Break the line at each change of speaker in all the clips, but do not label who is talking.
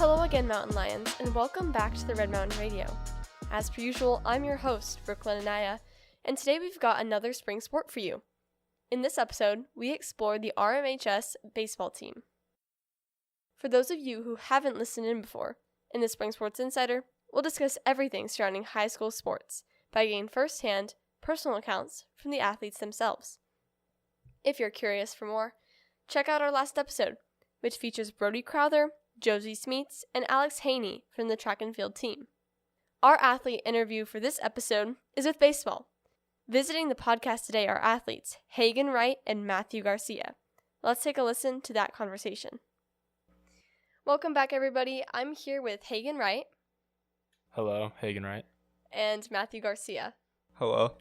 Hello again, Mountain Lions, and welcome back to the Red Mountain Radio. As per usual, I'm your host, Brooklyn Anaya, and today we've got another spring sport for you. In this episode, we explore the RMHS baseball team. For those of you who haven't listened in before, in the Spring Sports Insider, we'll discuss everything surrounding high school sports by getting first-hand, personal accounts from the athletes themselves. If you're curious for more, check out our last episode, which features Brody Crowther, Josie Smeets, and Alex Haney from the track and field team. Our athlete interview for this episode is with baseball. Visiting the podcast today are athletes Hagen, Wright, and Matthew Garcia. Let's take a listen to that conversation. Welcome back, everybody. I'm here with Hagen Wright.
Hello, Hagen Wright.
And Matthew Garcia.
Hello.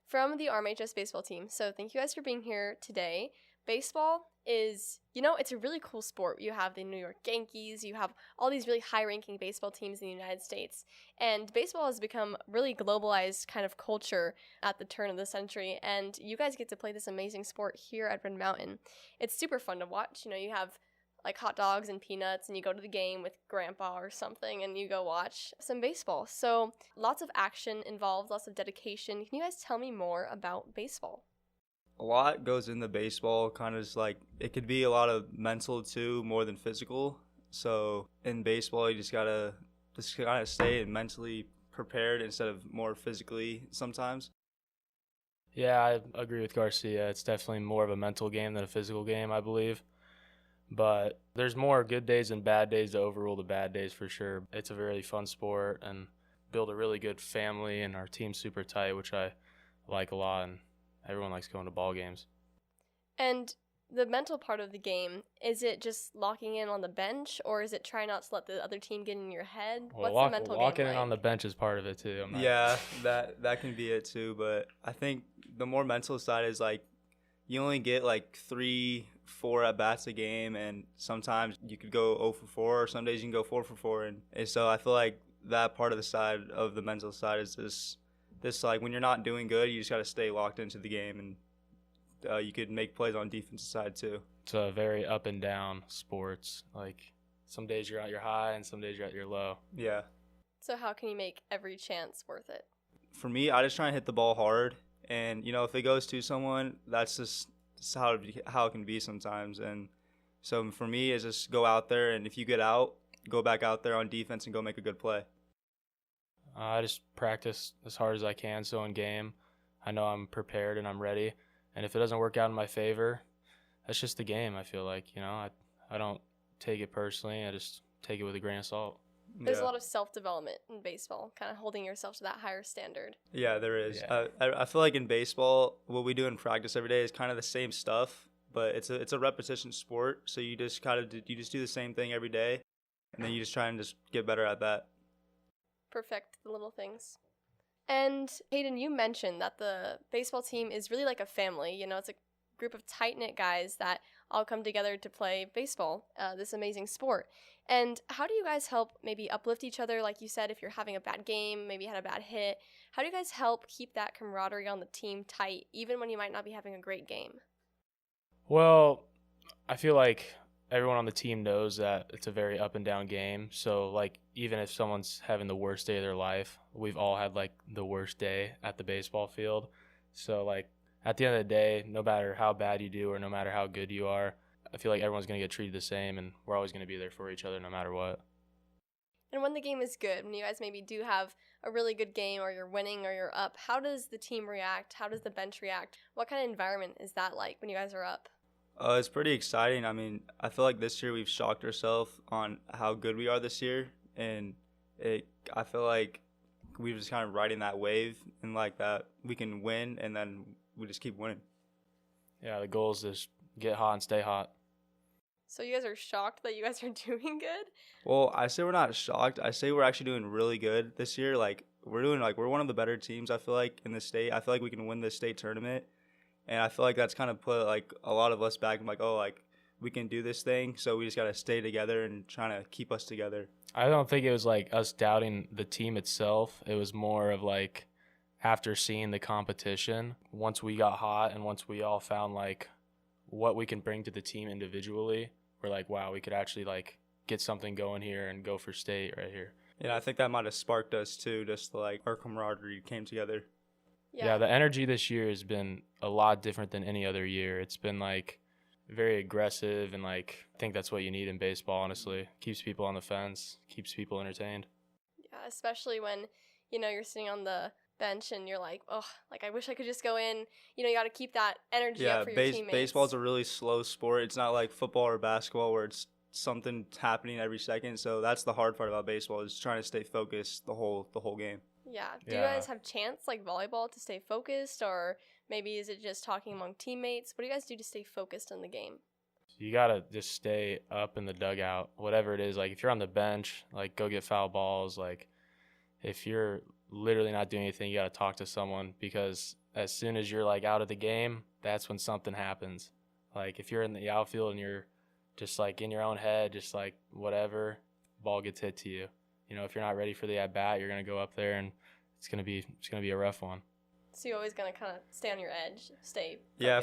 From the RMHS baseball team. So thank you guys for being here today. Baseball is, it's a really cool sport. You have the New York Yankees, you have all these really high-ranking baseball teams in the United States, and baseball has become really globalized kind of culture at the turn of the century, and you guys get to play this amazing sport here at Red Mountain. It's super fun to watch. You have like hot dogs and peanuts, and you go to the game with grandpa or something, and you go watch some baseball. So lots of action involved, lots of dedication. Can you guys tell me more about baseball?
A lot goes into baseball, kind of just like, it could be a lot of mental too, more than physical. So in baseball, you just gotta kind of stay mentally prepared instead of more physically sometimes.
Yeah, I agree with Garcia. It's definitely more of a mental game than a physical game, I believe. But there's more good days and bad days to overrule the bad days for sure. It's a really fun sport and build a really good family, and our team's super tight, which I like a lot, and everyone likes going to ball games. And
the mental part of the game, is it just locking in on the bench, or is it trying not to let the other team get in your head?
Well,
What's the mental game
locking
like?
in on the bench is part of it too.
Yeah, that can be it too. But I think the more mental side is like, you only get like 3-4 at-bats a game, and sometimes you could go 0 for 4, or some days you can go 4 for 4. And so I feel like that part of the side of the mental side is this like, when you're not doing good, you just got to stay locked into the game, and you could make plays on defensive side too.
It's a very up and down sports. Like, some days you're at your high and some days you're at your low.
Yeah.
So how can you make every chance worth it?
For me, I just try and hit the ball hard, and if it goes to someone, that's just how it can be sometimes. And so for me, is just go out there, and if you get out, go back out there on defense and go make a good play.
I just practice as hard as I can, so in game, I know I'm prepared and I'm ready. And if it doesn't work out in my favor, that's just the game, I feel like. I don't take it personally. I just take it with a grain of salt.
There's a lot of self-development in baseball, kind of holding yourself to that higher standard.
Yeah, there is.
Yeah.
I feel like in baseball, what we do in practice every day is kind of the same stuff, but it's a repetition sport. So you just do the same thing every day, and then you just try and just get better at that.
Perfect the little things. And Hayden, you mentioned that the baseball team is really like a family. It's a group of tight-knit guys that all come together to play baseball, this amazing sport. And how do you guys help maybe uplift each other? Like you said, if you're having a bad game, maybe you had a bad hit, how do you guys help keep that camaraderie on the team tight, even when you might not be having a great game?
Well, I feel like everyone on the team knows that it's a very up and down game. So, like, even if someone's having the worst day of their life, we've all had, like, the worst day at the baseball field. So, like, at the end of the day, no matter how bad you do or no matter how good you are, I feel like everyone's going to get treated the same, and we're always going to be there for each other no matter what.
And when the game is good, when you guys maybe do have a really good game, or you're winning or you're up, how does the team react? How does the bench react? What kind of environment is that like when you guys are up?
It's pretty exciting. I mean, I feel like this year we've shocked ourselves on how good we are this year, and I feel like we're just kind of riding that wave, and like that we can win, and then we just keep winning.
Yeah, the goal is to just get hot and stay hot.
So you guys are shocked that you guys are doing good?
Well, I say we're not shocked. I say we're actually doing really good this year. Like, we're one of the better teams, I feel like, in the state. I feel like we can win the state tournament. And I feel like that's kind of put, like, a lot of us back. I'm like, oh, like, we can do this thing. So we just got to stay together and trying to keep us together.
I don't think it was, like, us doubting the team itself. It was more of, like, after seeing the competition, once we got hot and once we all found, like, what we can bring to the team individually, we're like, wow, we could actually, like, get something going here and go for state right here.
Yeah, I think that might have sparked us too, just like our camaraderie came together.
Yeah, the energy this year has been a lot different than any other year. It's been like very aggressive, and like I think that's what you need in baseball, honestly. Keeps people on the fence, keeps people entertained.
Yeah, especially when, you're sitting on the bench and you're like, oh, like I wish I could just go in. You got to keep that energy up for your teammates.
Baseball's a really slow sport. It's not like football or basketball where it's something happening every second. So that's the hard part about baseball, is trying to stay focused the whole game.
Yeah. Do you guys have chants like volleyball to stay focused, or maybe is it just talking among teammates? What do you guys do to stay focused on the game?
You got to just stay up in the dugout, whatever it is. Like if you're on the bench, like go get foul balls. Like if you're literally not doing anything, you got to talk to someone, because as soon as you're like out of the game, that's when something happens. Like if you're in the outfield and you're just like in your own head, just like whatever, ball gets hit to you. If you're not ready for the at bat, you're gonna go up there and it's gonna be a rough one.
So you're always gonna kind of stay on your edge, stay focused.
Yeah,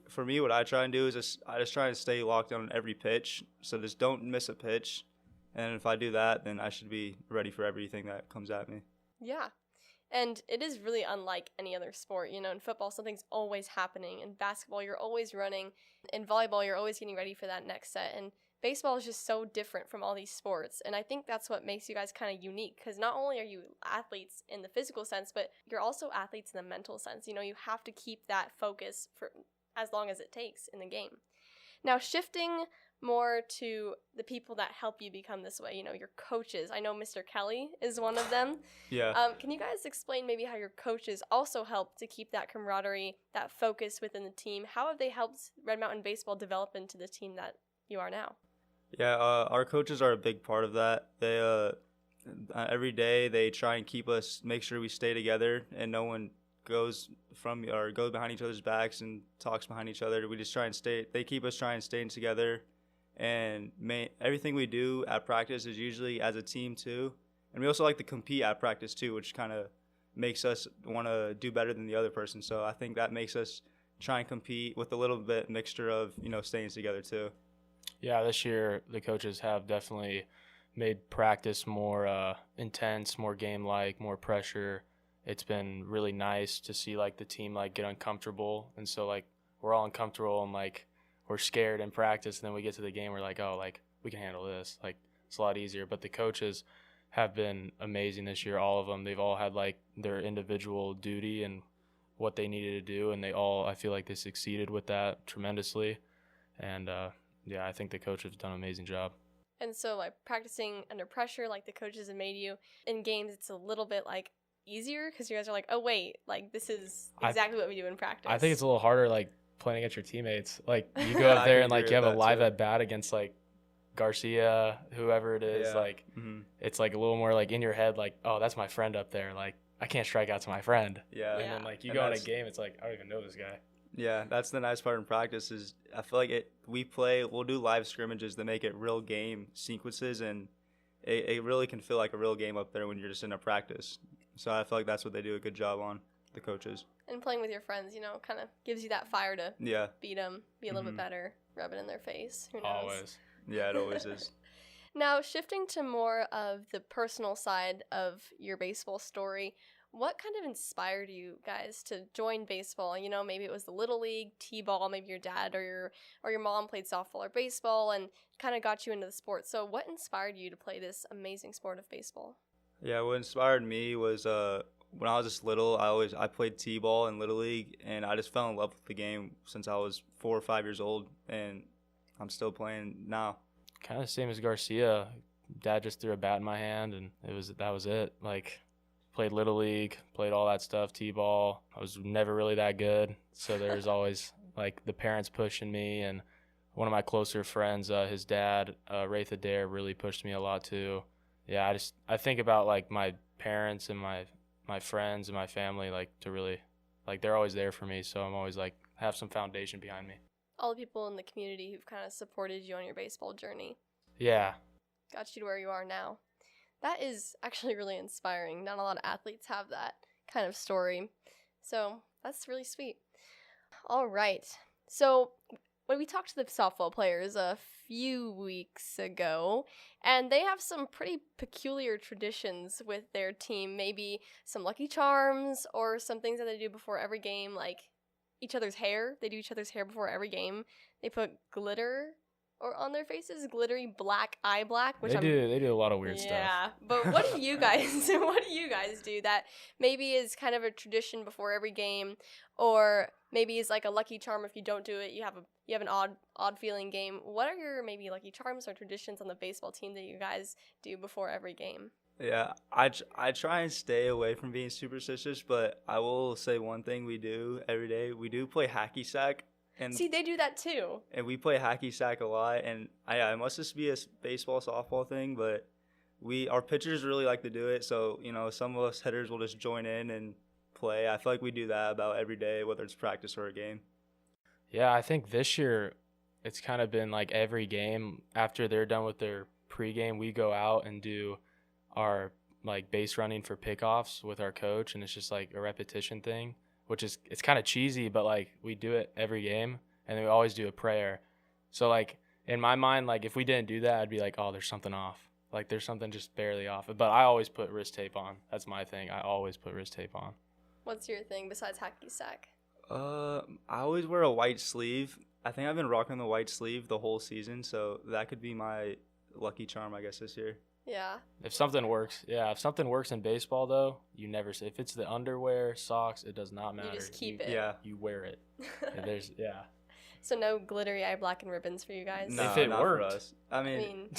for me, what I try and do is I just try to stay locked on every pitch. So just don't miss a pitch, and if I do that, then I should be ready for everything that comes at me.
Yeah. And it is really unlike any other sport. In football, something's always happening. In basketball, you're always running. In volleyball, you're always getting ready for that next set. And baseball is just so different from all these sports. And I think that's what makes you guys kind of unique, because not only are you athletes in the physical sense, but you're also athletes in the mental sense. You have to keep that focus for as long as it takes in the game. Now, shifting more to the people that help you become this way, your coaches. I know Mr. Kelly is one of them.
Yeah.
Can you guys explain maybe how your coaches also help to keep that camaraderie, that focus within the team? How have they helped Red Mountain Baseball develop into the team that you are now?
Yeah, our coaches are a big part of that. They every day they try and make sure we stay together and no one goes behind each other's backs and talks behind each other. We just try and they keep us trying to stay together, and everything we do at practice is usually as a team too. And we also like to compete at practice too, which kind of makes us want to do better than the other person. So I think that makes us try and compete with a little bit mixture of, staying together too.
Yeah, this year the coaches have definitely made practice more intense, more game-like, more pressure. It's been really nice to see like the team like get uncomfortable, and so like we're all uncomfortable and like we're scared in practice, and then we get to the game, we're like, oh, like we can handle this. Like it's a lot easier. But the coaches have been amazing this year, all of them. They've all had like their individual duty and what they needed to do, and I feel like they succeeded with that tremendously. And yeah, I think the coaches have done an amazing job.
And so like practicing under pressure, like the coaches have made you in games, it's a little bit like easier because you guys are like, oh wait, like this is exactly what we do in practice.
I think it's a little harder like playing against your teammates. Like you go up there and like you have a live at bat against like Garcia, whoever it is. Yeah. Like It's like a little more like in your head, like, oh, that's my friend up there. Like I can't strike out to my friend.
Yeah.
And then like you go in a game, it's like I don't even know this guy.
Yeah, that's the nice part in practice is I feel like we'll do live scrimmages that make it real game sequences, and it really can feel like a real game up there when you're just in a practice. So I feel like that's what they do a good job on, the coaches.
And playing with your friends, kind of gives you that fire to beat them, be a little bit better, rub it in their face. Who knows?
Always.
Yeah, it always is.
Now, shifting to more of the personal side of your baseball story, what kind of inspired you guys to join baseball? Maybe it was the Little League, T-ball, maybe your dad or your mom played softball or baseball and kind of got you into the sport. So what inspired you to play this amazing sport of baseball?
Yeah, what inspired me was when I was just little, I played T-ball in Little League, and I just fell in love with the game since I was 4 or 5 years old, and I'm still playing now.
Kind of the same as Garcia. Dad just threw a bat in my hand, and that was it. Like, played Little League, played all that stuff, T-ball. I was never really that good, so there was always like the parents pushing me, and one of my closer friends, his dad, Wright, really pushed me a lot too. Yeah, I think about like my parents and my friends and my family, like to really, like they're always there for me, so I'm always like have some foundation behind me.
All the people in the community who've kind of supported you on your baseball journey.
Yeah.
Got you to where you are now. That is actually really inspiring. Not a lot of athletes have that kind of story. So that's really sweet. All right. So when we talked to the softball players a few weeks ago, and they have some pretty peculiar traditions with their team. Maybe some lucky charms or some things that they do before every game, like each other's hair. They do each other's hair before every game. They put glitter or on their faces, glittery black eye black, which
They do a lot of weird stuff.
Yeah, but what do you guys do that maybe is kind of a tradition before every game, or maybe is like a lucky charm if you don't do it, you have an odd feeling game. What are your maybe lucky charms or traditions on the baseball team that you guys do before every game?
Yeah, I try and stay away from being superstitious, but I will say one thing we do every day. We do play hacky sack. And
see, they do that too.
And we play hacky sack a lot, and it must just be a baseball softball thing, but our pitchers really like to do it. So some of us hitters will just join in and play. I feel like we do that about every day, whether it's practice or a game.
Yeah, I think this year it's kind of been like every game after they're done with their pregame, we go out and do our like base running for pickoffs with our coach, and it's just like a repetition thing. Which is, it's kind of cheesy, but like we do it every game, and then we always do a prayer. So like in my mind, like if we didn't do that, I'd be like, oh, there's something off. Like there's something just barely off. But I always put wrist tape on. That's my thing. I always put wrist tape on.
What's your thing besides hacky sack?
I always wear a white sleeve. I think I've been rocking the white sleeve the whole season, so that could be my lucky charm, I guess, this year.
Yeah.
If something works in baseball, though, you never say. If it's the underwear, socks, it does not matter.
You just keep it.
Yeah.
You wear it. Yeah.
So no glittery eye black and ribbons for you guys?
No,
if it
not
worked.
for us. I mean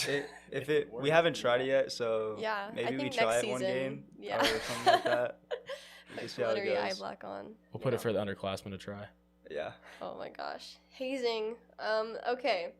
if it worked,
we haven't tried it yet, so
yeah,
maybe we
next
try it
season,
one game
yeah.
or something like that.
Put
See how it
glittery eye
goes.
black on.
We'll put it for the underclassmen to try.
Yeah.
Oh my gosh. Hazing. Okay.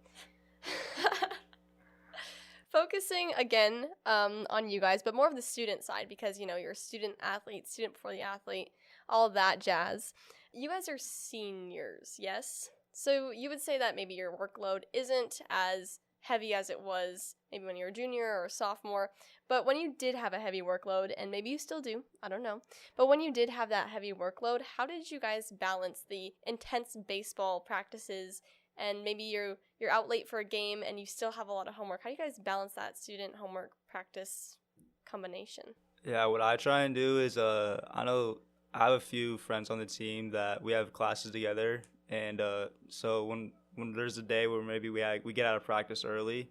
Focusing again on you guys, but more of the student side because, you're a student athlete, student before the athlete, all that jazz. You guys are seniors, yes? So you would say that maybe your workload isn't as heavy as it was maybe when you were a junior or a sophomore, but when you did have a heavy workload, and maybe you still do, I don't know, but when you did have that heavy workload, how did you guys balance the intense baseball practices and maybe you're out late for a game and you still have a lot of homework? How do you guys balance that student homework practice combination?
Yeah, what I try and do is I know I have a few friends on the team that we have classes together, and so when there's a day where maybe we get out of practice early,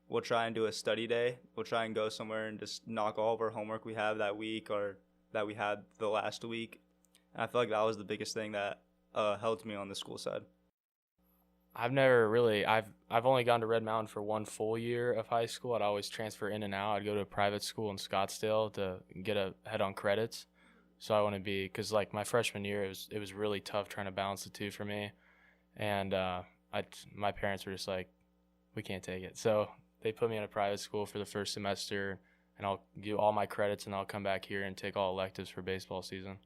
we'll try and do a study day. We'll try and go somewhere and just knock all of our homework we have that week or that we had the last week. And I feel like that was the biggest thing that helped me on the school side.
I've only gone to Red Mountain for one full year of high school. I'd always transfer in and out. I'd go to a private school in Scottsdale to get ahead on credits. So I want to be, because like my freshman year, it was really tough trying to balance the two for me. And my parents were just like, we can't take it. So they put me in a private school for the first semester, and I'll do all my credits, and I'll come back here and take all electives for baseball season.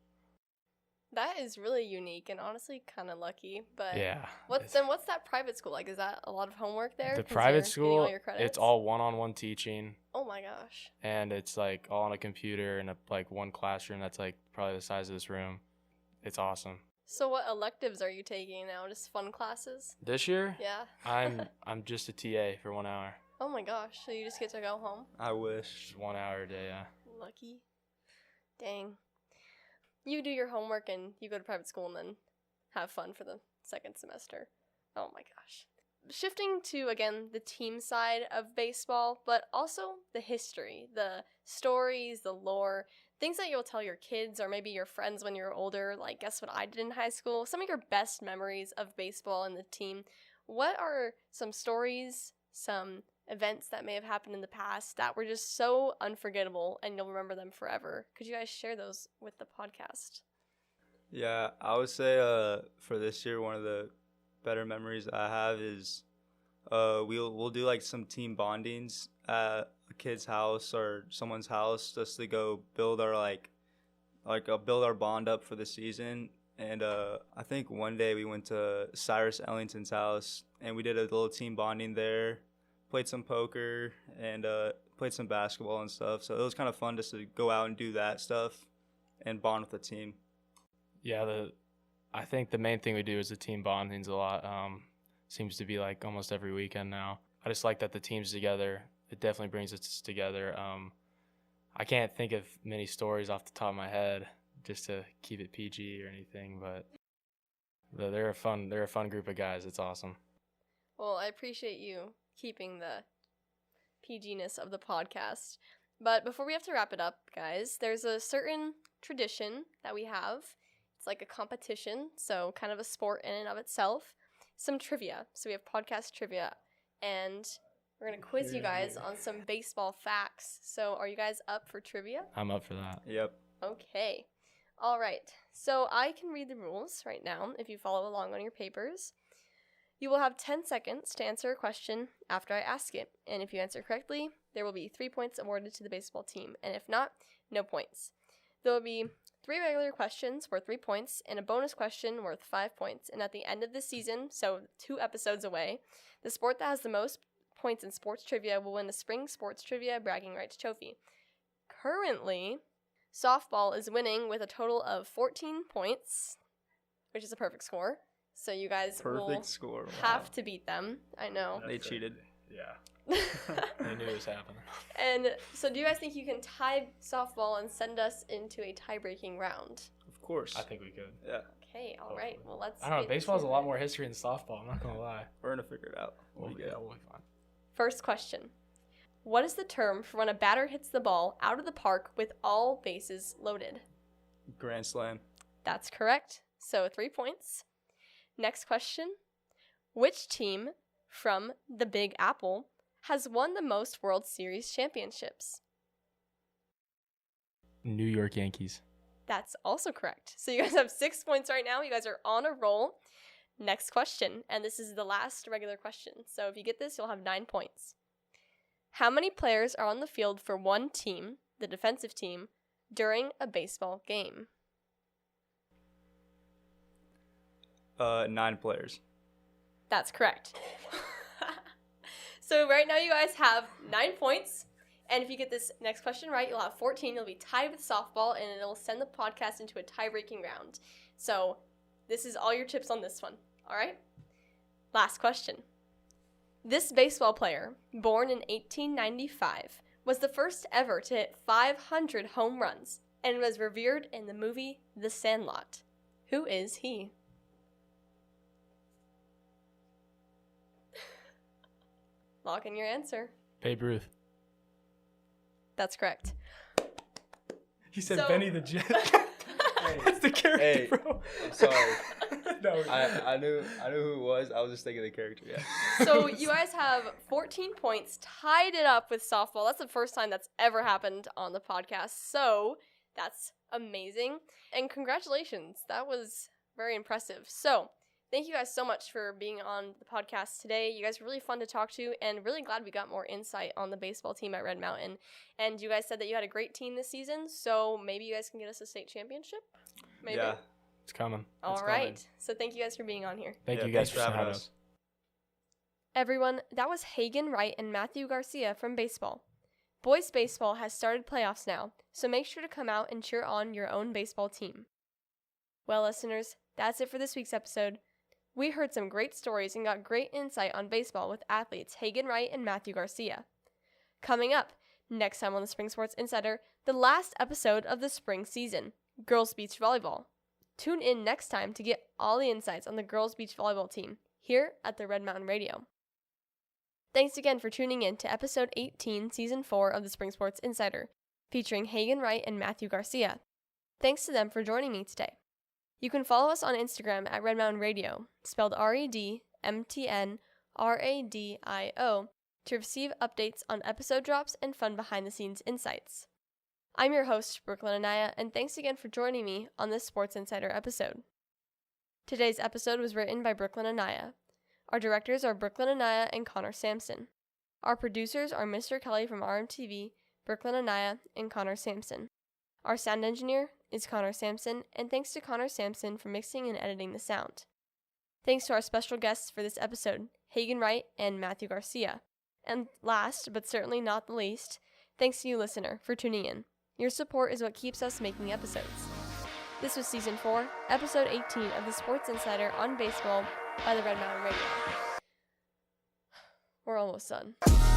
That is really unique and honestly kind of lucky. But
yeah.
What's that private school like? Is that a lot of homework there?
The
'cause
private
you're getting
school,
all your credits?
it's all one-on-one teaching.
Oh my gosh.
And it's like all on a computer in like one classroom that's like probably the size of this room. It's awesome.
So what electives are you taking now? Just fun classes?
This year,
Yeah.
I'm just a TA for 1 hour.
Oh my gosh. So you just get to go home?
I wish.
Just 1 hour a day, yeah.
Lucky. Dang. You do your homework and you go to private school and then have fun for the second semester. Oh my gosh. Shifting to, again, the team side of baseball, but also the history, the stories, the lore, things that you'll tell your kids or maybe your friends when you're older, like guess what I did in high school, some of your best memories of baseball and the team. What are some stories, some events that may have happened in the past that were just so unforgettable and you'll remember them forever? Could you guys share those with the podcast?
Yeah, I would say for this year, one of the better memories I have is we'll do like some team bondings at a kid's house or someone's house just to go build our build our bond up for the season. And I think one day we went to Cyrus Ellington's house and we did a little team bonding there. Played some poker and played some basketball and stuff. So it was kind of fun just to go out and do that stuff and bond with the team.
Yeah, I think the main thing we do is the team bondings a lot. seems to be like almost every weekend now. I just like that the team's together. It definitely brings us together. I can't think of many stories off the top of my head just to keep it PG or anything, but they're a fun group of guys. It's awesome.
Well, I appreciate you keeping the PG-ness of the podcast. But before we have to wrap it up, guys, there's a certain tradition that we have. It's like a competition, so kind of a sport in and of itself. Some trivia. So we have podcast trivia, and we're going to quiz you guys on some baseball facts. So are you guys up for trivia?
I'm up for that.
Yep.
Okay. All right. So I can read the rules right now if you follow along on your papers. You will have 10 seconds to answer a question after I ask it. And if you answer correctly, there will be 3 points awarded to the baseball team. And if not, no points. There will be 3 regular questions worth 3 points and a bonus question worth 5 points. And at the end of the season, so 2 episodes away, the sport that has the most points in sports trivia will win the Spring Sports Trivia Bragging Rights Trophy. Currently, softball is winning with a total of 14 points, which is a perfect score. So you guys will have to beat them. I know.
They cheated.
Yeah. They knew it was happening.
And so do you guys think you can tie softball and send us into a tie-breaking round?
Of course.
I think we could.
Yeah.
Okay, all right. Well, let's
I don't know.
get
Baseball has a
into
lot
it.
more history than softball. I'm not going to lie.
We're going to figure it out.
We'll be fine.
First question. What is the term for when a batter hits the ball out of the park with all bases loaded?
Grand Slam.
That's correct. So 3 points. Next question. Which team from the Big Apple has won the most World Series championships?
New York Yankees.
That's also correct. So you guys have 6 points right now. You guys are on a roll. Next question. And this is the last regular question. So if you get this, you'll have 9 points. How many players are on the field for one team, the defensive team, during a baseball game?
9 players.
That's correct. So right now you guys have 9 points. And if you get this next question right, you'll have 14. You'll be tied with softball, and it'll send the podcast into a tie-breaking round. So this is all your tips on this one. All right? Last question. This baseball player, born in 1895, was the first ever to hit 500 home runs and was revered in the movie The Sandlot. Who is he? Lock in your answer.
Babe Ruth.
That's correct.
He said
So-
Benny the Jet. That's the character,
Hey,
bro.
I'm sorry.
No,
I knew who it was. I was just thinking of the character. Yeah.
So you guys have 14 points, tied it up with softball. That's the first time that's ever happened on the podcast. So that's amazing. And congratulations. That was very impressive. So thank you guys so much for being on the podcast today. You guys were really fun to talk to, and really glad we got more insight on the baseball team at Red Mountain. And you guys said that you had a great team this season, so maybe you guys can get us a state championship? Maybe?
Yeah.
it's coming.
All right. So thank you guys for being on here.
Thank
Yeah,
you guys
thanks
for
for
having
having
us.
Everyone, that was Hagen, Wright, and Matthew Garcia from baseball. Boys baseball has started playoffs now, so make sure to come out and cheer on your own baseball team. Well, listeners, that's it for this week's episode. We heard some great stories and got great insight on baseball with athletes Hagen Wright and Matthew Garcia. Coming up, next time on the Spring Sports Insider, the last episode of the spring season, Girls Beach Volleyball. Tune in next time to get all the insights on the Girls Beach Volleyball team here at the Red Mountain Radio. Thanks again for tuning in to episode 18, season 4 of the Spring Sports Insider, featuring Hagen Wright and Matthew Garcia. Thanks to them for joining me today. You can follow us on Instagram at Red Mountain Radio, spelled REDMTNRADIO, to receive updates on episode drops and fun behind-the-scenes insights. I'm your host, Brooklyn Anaya, and thanks again for joining me on this Sports Insider episode. Today's episode was written by Brooklyn Anaya. Our directors are Brooklyn Anaya and Connor Sampson. Our producers are Mr. Kelly from RMTV, Brooklyn Anaya, and Connor Sampson. Our sound engineer is Connor Sampson, and thanks to Connor Sampson for mixing and editing the sound. Thanks to our special guests for this episode, Hagen Wright and Matthew Garcia. And last, but certainly not the least, thanks to you, listener, for tuning in. Your support is what keeps us making episodes. This was Season 4, Episode 18 of the Sports Insider on Baseball by the Red Mountain Radio. We're almost done.